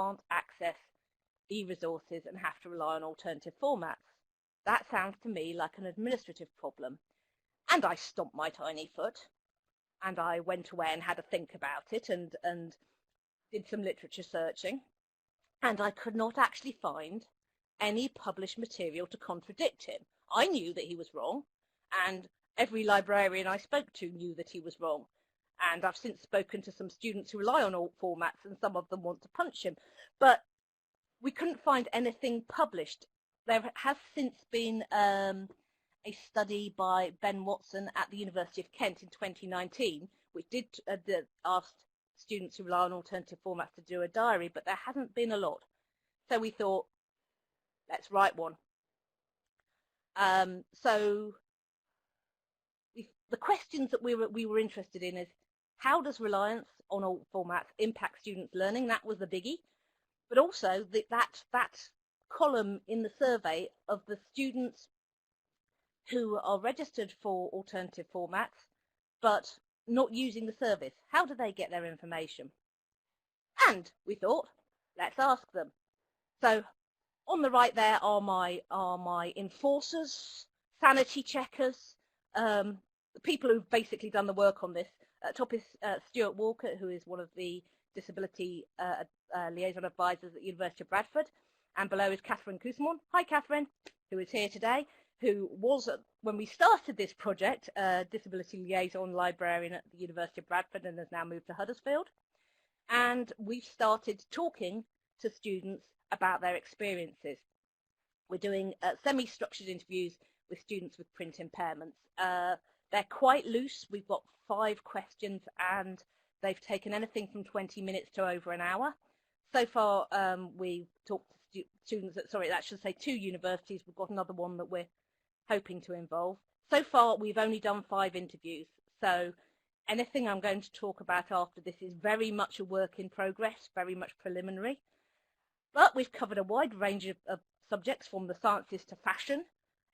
can't access e-resources and have to rely on alternative formats. That sounds to me like an administrative problem. And I stomped my tiny foot, and I went away and had a think about it and did some literature searching, and I could not actually find any published material to contradict him. I knew that he was wrong, and every librarian I spoke to knew that he was wrong. And I've since spoken to some students who rely on alt formats, and some of them want to punch him. But we couldn't find anything published. There has since been a study by Ben Watson at the University of Kent in 2019, which did ask students who rely on alternative formats to do a diary, but there hasn't been a lot. So we thought, let's write one. So the questions that we were interested in is, how does reliance on alt formats impact students' learning? That was the biggie. But also that column in the survey of the students who are registered for alternative formats but not using the service. How do they get their information? And we thought, let's ask them. So on the right there are my enforcers, sanity checkers, the people who've basically done the work on this. At top is Stuart Walker, who is one of the disability liaison advisors at the University of Bradford, and below is Catherine Cousimon. Hi Catherine, who is here today, who was, when we started this project, disability liaison librarian at the University of Bradford and has now moved to Huddersfield. And we've started talking to students about their experiences. We're doing semi-structured interviews with students with print impairments. They're quite loose. We've got 5 questions and they've taken anything from 20 minutes to over an hour. So far, we've talked to students at, sorry, that should say 2 universities. We've got another one that we're hoping to involve. So far, we've only done 5 interviews. So anything I'm going to talk about after this is very much a work in progress, very much preliminary. But we've covered a wide range of subjects, from the sciences to fashion,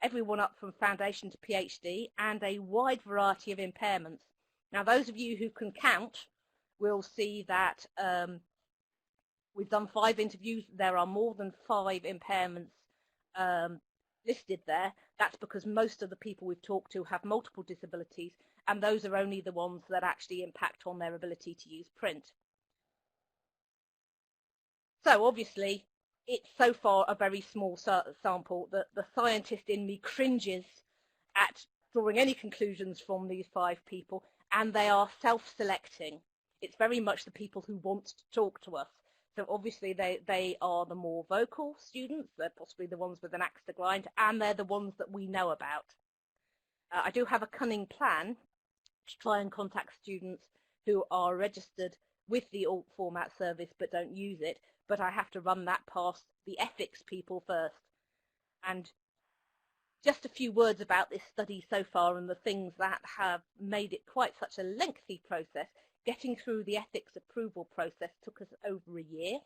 everyone up from foundation to PhD, and a wide variety of impairments. Now, those of you who can count will see that we've done 5 interviews. There are more than 5 impairments listed there. That's because most of the people we've talked to have multiple disabilities, and those are only the ones that actually impact on their ability to use print. So obviously, it's so far a very small sample that the scientist in me cringes at drawing any conclusions from these 5 people, and they are self-selecting. It's very much the people who want to talk to us. So obviously they are the more vocal students, they're possibly the ones with an axe to grind, and they're the ones that we know about. I do have a cunning plan to try and contact students who are registered with the alt format service but don't use it, but I have to run that past the ethics people first. And just a few words about this study so far and the things that have made it quite such a lengthy process. Getting through the ethics approval process took us over a year.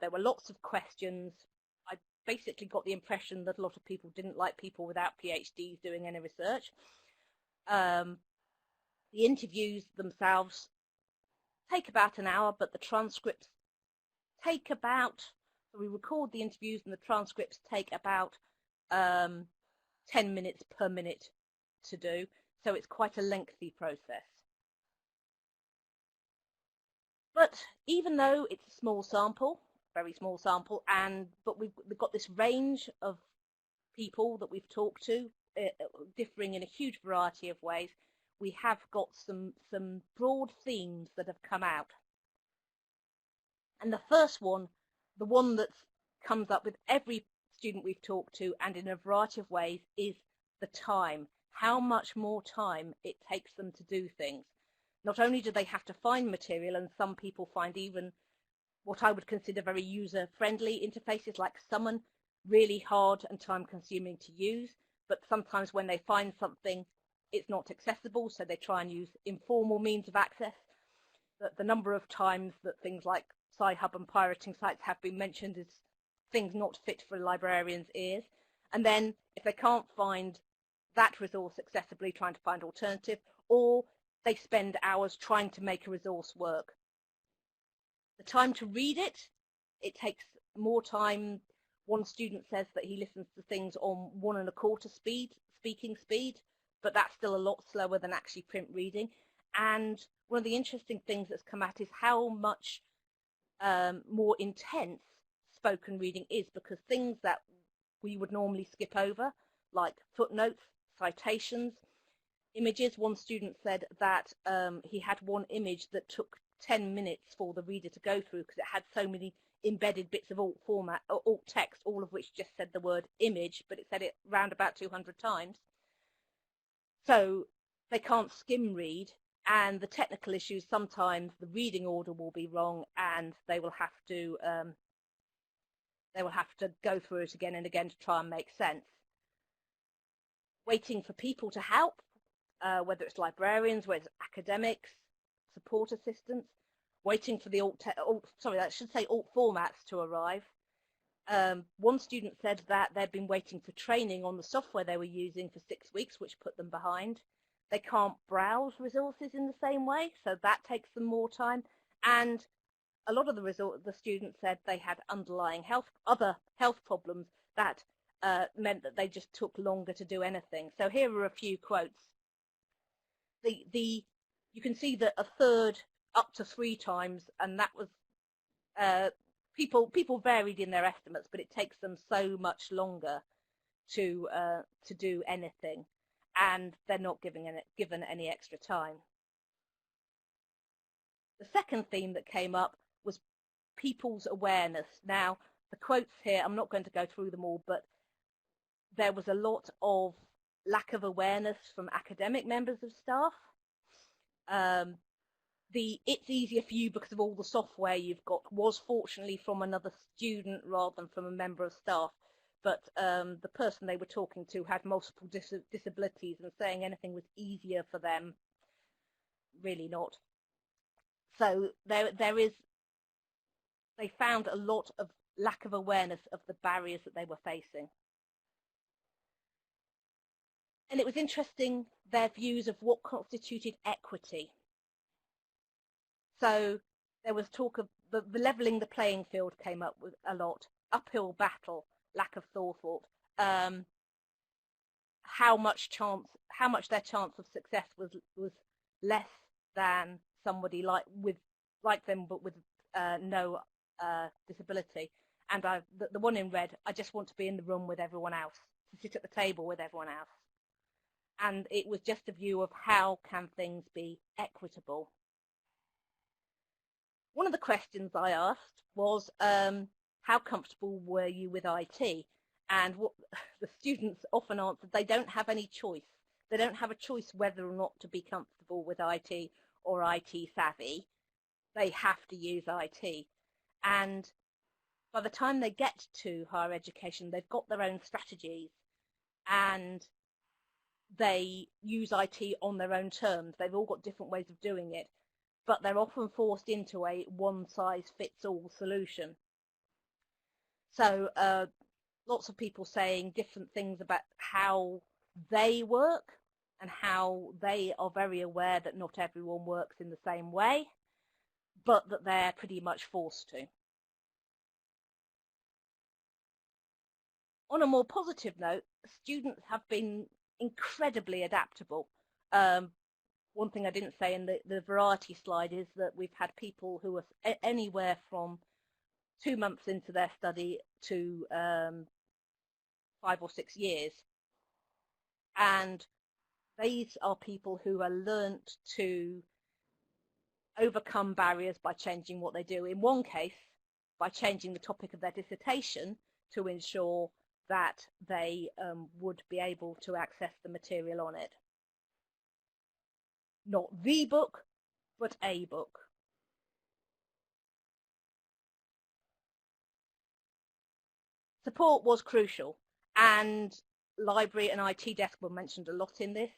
There were lots of questions. I basically got the impression that a lot of people didn't like people without PhDs doing any research. The interviews themselves take about an hour, but the transcripts take about, we record the interviews and the transcripts take about 10 minutes per minute to do, so it's quite a lengthy process. But even though it's a small sample, very small sample, but we've got this range of people that we've talked to, differing in a huge variety of ways, we have got some broad themes that have come out. And the first one, the one that comes up with every student we've talked to and in a variety of ways, is the time. How much more time it takes them to do things. Not only do they have to find material, and some people find even what I would consider very user-friendly interfaces like Summon really hard and time-consuming to use, but sometimes when they find something, it's not accessible, so they try and use informal means of access. The number of times that things like Sci-Hub and pirating sites have been mentioned is things not fit for a librarian's ears. And then if they can't find that resource accessibly, trying to find alternative, or they spend hours trying to make a resource work. The time to read it it takes more time. One student says that he listens to things on 1 1/4 speaking speed, but that's still a lot slower than actually print reading. And one of the interesting things that's come out is how much more intense spoken reading is, because things that we would normally skip over, like footnotes, citations, images. One student said that he had one image that took 10 minutes for the reader to go through because it had so many embedded bits of alt format or alt text, all of which just said the word image, but it said it round about 200 times. So they can't skim read, and the technical issues, sometimes the reading order will be wrong, and they will have to go through it again and again to try and make sense. Waiting for people to help, whether it's librarians, whether it's academics, support assistants, waiting for the alt formats to arrive. One student said that they'd been waiting for training on the software they were using for 6 weeks, which put them behind. They can't browse resources in the same way, so that takes them more time. And a lot of the students said they had underlying other health problems that meant that they just took longer to do anything. So here are a few quotes. You can see that a third up to 3 times, and that was people varied in their estimates, but it takes them so much longer to do anything, and they're not given any extra time. The second theme that came up was people's awareness. Now, the quotes here, I'm not going to go through them all, but there was a lot of lack of awareness from academic members of staff. It's easier for you because of all the software you've got was fortunately from another student rather than from a member of staff, but the person they were talking to had multiple disabilities, and saying anything was easier for them, really not. So they found a lot of lack of awareness of the barriers that they were facing. And it was interesting, their views of what constituted equity. So there was talk of the levelling the playing field came up with a lot, uphill battle, lack of forethought, how much their chance of success was less than somebody like them but with no disability. And the one in red, I just want to be in the room with everyone else, to sit at the table with everyone else. And it was just a view of how can things be equitable. One of the questions I asked was, how comfortable were you with IT? And what the students often answered, they don't have any choice. They don't have a choice whether or not to be comfortable with IT or IT savvy. They have to use IT. And by the time they get to higher education, they've got their own strategies, and they use IT on their own terms. They've all got different ways of doing it, but they're often forced into a one-size-fits-all solution. So lots of people saying different things about how they work and how they are very aware that not everyone works in the same way, but that they're pretty much forced to. On a more positive note, students have been incredibly adaptable. One thing I didn't say in the variety slide is that we've had people who are anywhere from 2 months into their study to 5 or 6 years. And these are people who are learnt to overcome barriers by changing what they do. In one case, by changing the topic of their dissertation to ensure that they would be able to access the material on it. Not the book, but a book. Support was crucial, and library and IT desk were mentioned a lot in this.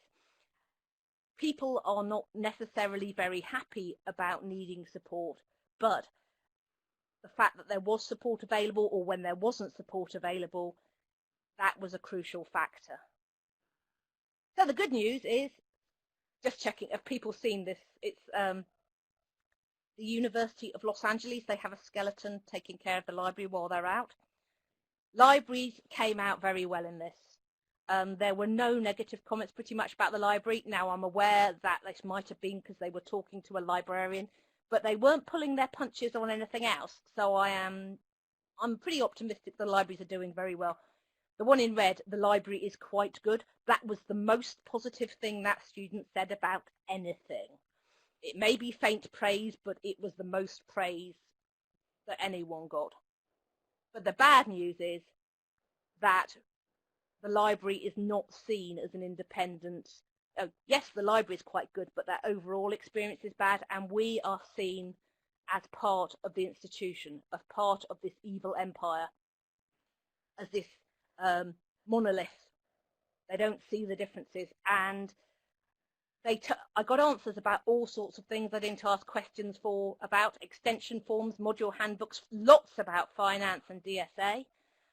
People are not necessarily very happy about needing support, but the fact that there was support available, or when there wasn't support available, that was a crucial factor. So the good news is, just checking, have people seen this? It's the University of Los Angeles, they have a skeleton taking care of the library while they're out. Libraries came out very well in this. There were no negative comments pretty much about the library. Now, I'm aware that this might have been because they were talking to a librarian, but they weren't pulling their punches on anything else. So I'm pretty optimistic the libraries are doing very well. The one in red, the library is quite good. That was the most positive thing that student said about anything. It may be faint praise, but it was the most praise that anyone got. But the bad news is that the library is not seen as an independent. Yes, the library is quite good, but their overall experience is bad, and we are seen as part of the institution, as part of this evil empire, as this monolith. They don't see the differences, and I got answers about all sorts of things I didn't ask questions for, about extension forms, module handbooks, lots about finance and DSA,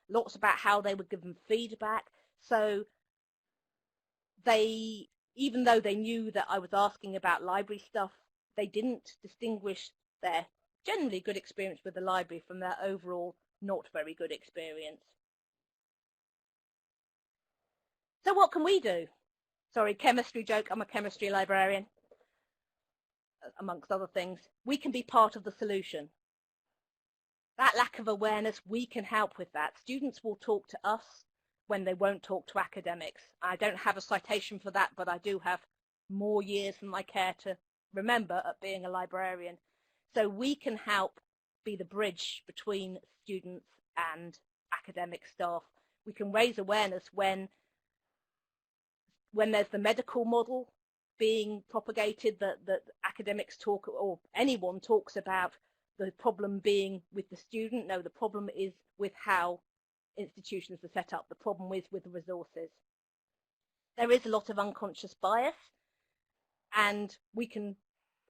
lots about how they were given feedback. So even though they knew that I was asking about library stuff, they didn't distinguish their generally good experience with the library from their overall not very good experience. So what can we do? Sorry, chemistry joke, I'm a chemistry librarian, amongst other things. We can be part of the solution. That lack of awareness, we can help with that. Students will talk to us when they won't talk to academics. I don't have a citation for that, but I do have more years than I care to remember at being a librarian. So we can help be the bridge between students and academic staff. We can raise awareness when there's the medical model being propagated that academics talk, or anyone talks about the problem being with the student. No, the problem is with how institutions are set up. The problem is with the resources. There is a lot of unconscious bias, and we can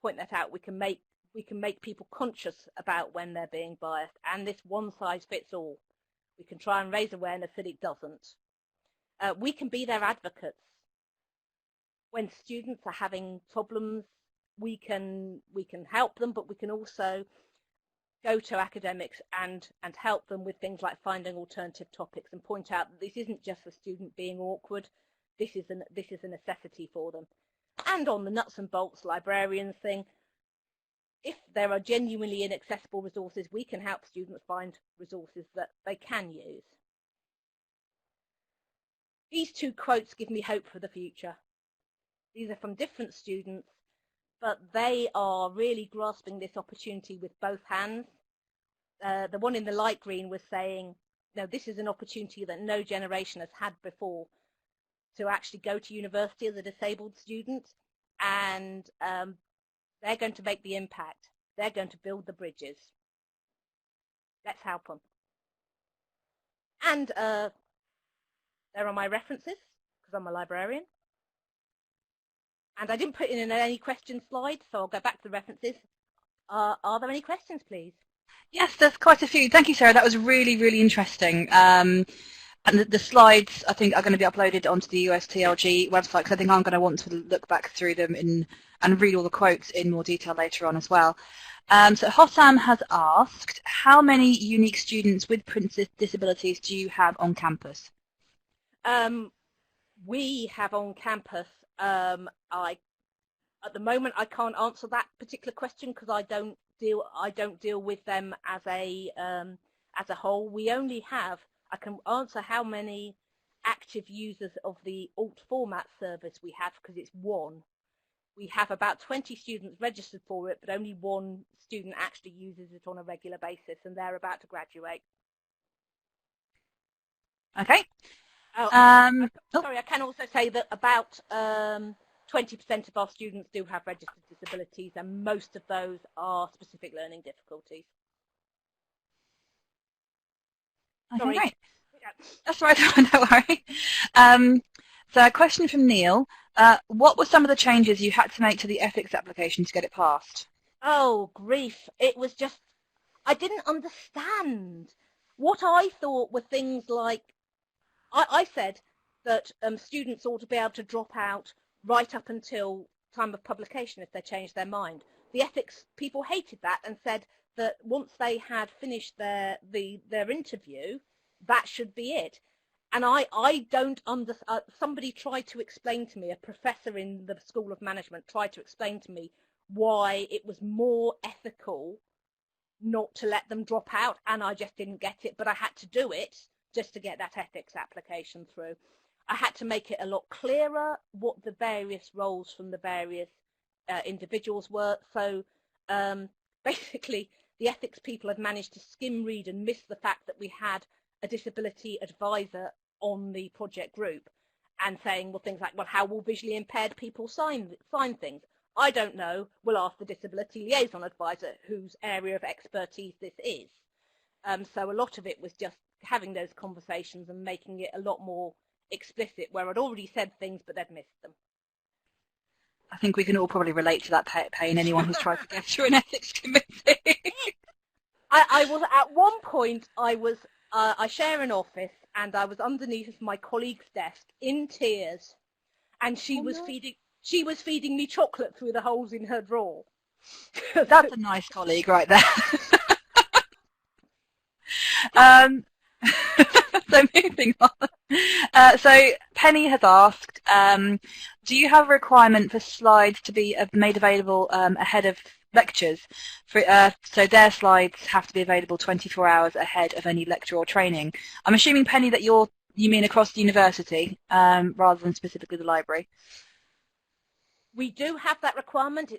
point that out. We can make people conscious about when they're being biased, and this one size fits all. We can try and raise awareness that it doesn't. We can be their advocates. When students are having problems, we can help them, but we can also go to academics and help them with things like finding alternative topics and point out that this isn't just the student being awkward. This is a necessity for them. And on the nuts and bolts librarians thing, if there are genuinely inaccessible resources, we can help students find resources that they can use. These two quotes give me hope for the future. These are from different students, but they are really grasping this opportunity with both hands. The one in the light green was saying, no, this is an opportunity that no generation has had before to actually go to university as a disabled student, and they're going to make the impact. They're going to build the bridges. Let's help them. And there are my references, because I'm a librarian. And I didn't put in any question slides, so I'll go back to the references. Are there any questions, please? Yes, there's quite a few. Thank you, Sarah. That was really, really interesting. And the slides, I think, are going to be uploaded onto the USTLG website, because I think I'm going to want to look back through them and read all the quotes in more detail later on as well. So Hossam has asked, how many unique students with print disabilities do you have on campus? We have on campus, at the moment I can't answer that particular question because I don't deal with them as a whole. We only have, I can answer how many active users of the alt format service we have, because it's one. We have about 20 students registered for it, but only one student actually uses it on a regular basis, and they're about to graduate. Okay. Sorry, I can also say that about 20% of our students do have registered disabilities, and most of those are specific learning difficulties. Okay, Sorry. great. That's right, don't worry. So a question from Neil. What were some of the changes you had to make to the ethics application to get it passed? Oh, grief. It was just, I didn't understand. What I thought were things like, I said that students ought to be able to drop out right up until time of publication if they change their mind. the ethics people hated that and said that once they had finished their interview, that should be it. And I don't understand. Somebody tried to explain to me, a professor in the School of Management tried to explain to me why it was more ethical not to let them drop out, and I just didn't get it, but I had to do it just to get that ethics application through. I had to make it a lot clearer what the various roles from the various individuals were. So basically, the ethics people had managed to skim read and miss the fact that we had a disability advisor on the project group, and saying, well, things like, well, how will visually impaired people sign things? I don't know. We'll ask the disability liaison advisor, whose area of expertise this is. So a lot of it was just having those conversations and making it a lot more explicit, where I'd already said things, but they'd missed them. I think we can all probably relate to that pain, anyone who's tried to get through an ethics committee. I was, at one point, I share an office, and I was underneath my colleague's desk in tears, and she was feeding me chocolate through the holes in her drawer. That's a nice colleague right there. So moving on. So Penny has asked, do you have a requirement for slides to be made available ahead of lectures? So their slides have to be available 24 hours ahead of any lecture or training. I'm assuming, Penny, that you mean across the university rather than specifically the library. We do have that requirement.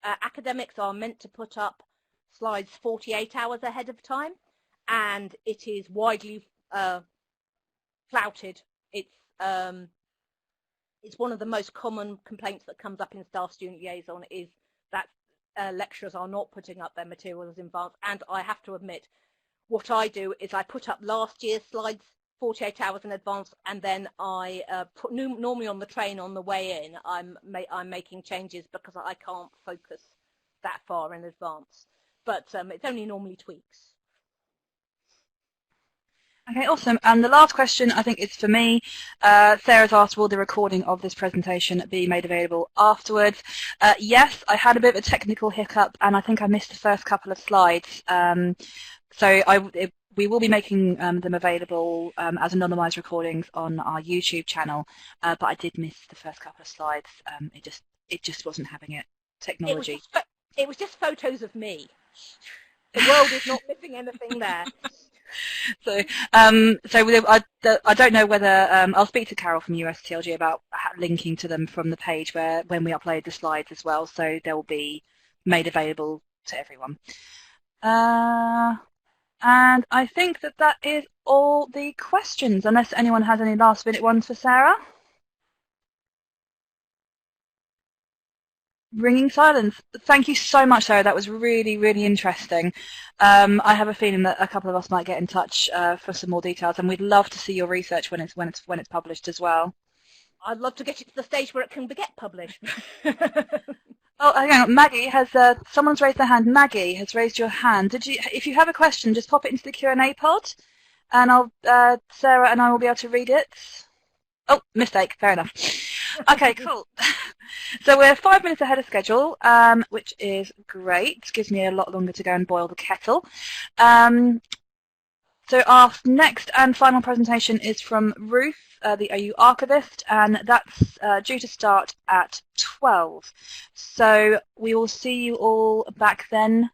Academics are meant to put up slides 48 hours ahead of time, and it is widely flouted. It's one of the most common complaints that comes up in staff-student liaison, is that lecturers are not putting up their materials in advance. And I have to admit, what I do is I put up last year's slides 48 hours in advance, and then I put normally on the train on the way in. I'm making changes because I can't focus that far in advance. But it's only normally tweaks. Okay, awesome. And the last question, I think, is for me. Sarah's asked, will the recording of this presentation be made available afterwards? Yes, I had a bit of a technical hiccup, and I think I missed the first couple of slides. We will be making them available as anonymised recordings on our YouTube channel, but I did miss the first couple of slides. It just wasn't having it. Technology. It was just photos of me. The world is not missing anything there. So I don't know whether I'll speak to Carol from USTLG about linking to them from the page when we upload the slides as well, so they'll be made available to everyone. And I think that is all the questions, unless anyone has any last-minute ones for Sarah. Ringing silence. Thank you so much, Sarah. That was really, really interesting. I have a feeling that a couple of us might get in touch for some more details, and we'd love to see your research when it's published as well. I'd love to get it to the stage where it can get published. Oh, hang on. Maggie has. Someone's raised their hand. Maggie has raised your hand. If you have a question, just pop it into the Q&A pod, and Sarah and I will be able to read it. Oh, mistake. Fair enough. Okay, cool. So we're 5 minutes ahead of schedule, which is great. Gives me a lot longer to go and boil the kettle. So our next and final presentation is from Ruth, the OU archivist, and that's due to start at 12. So we will see you all back then.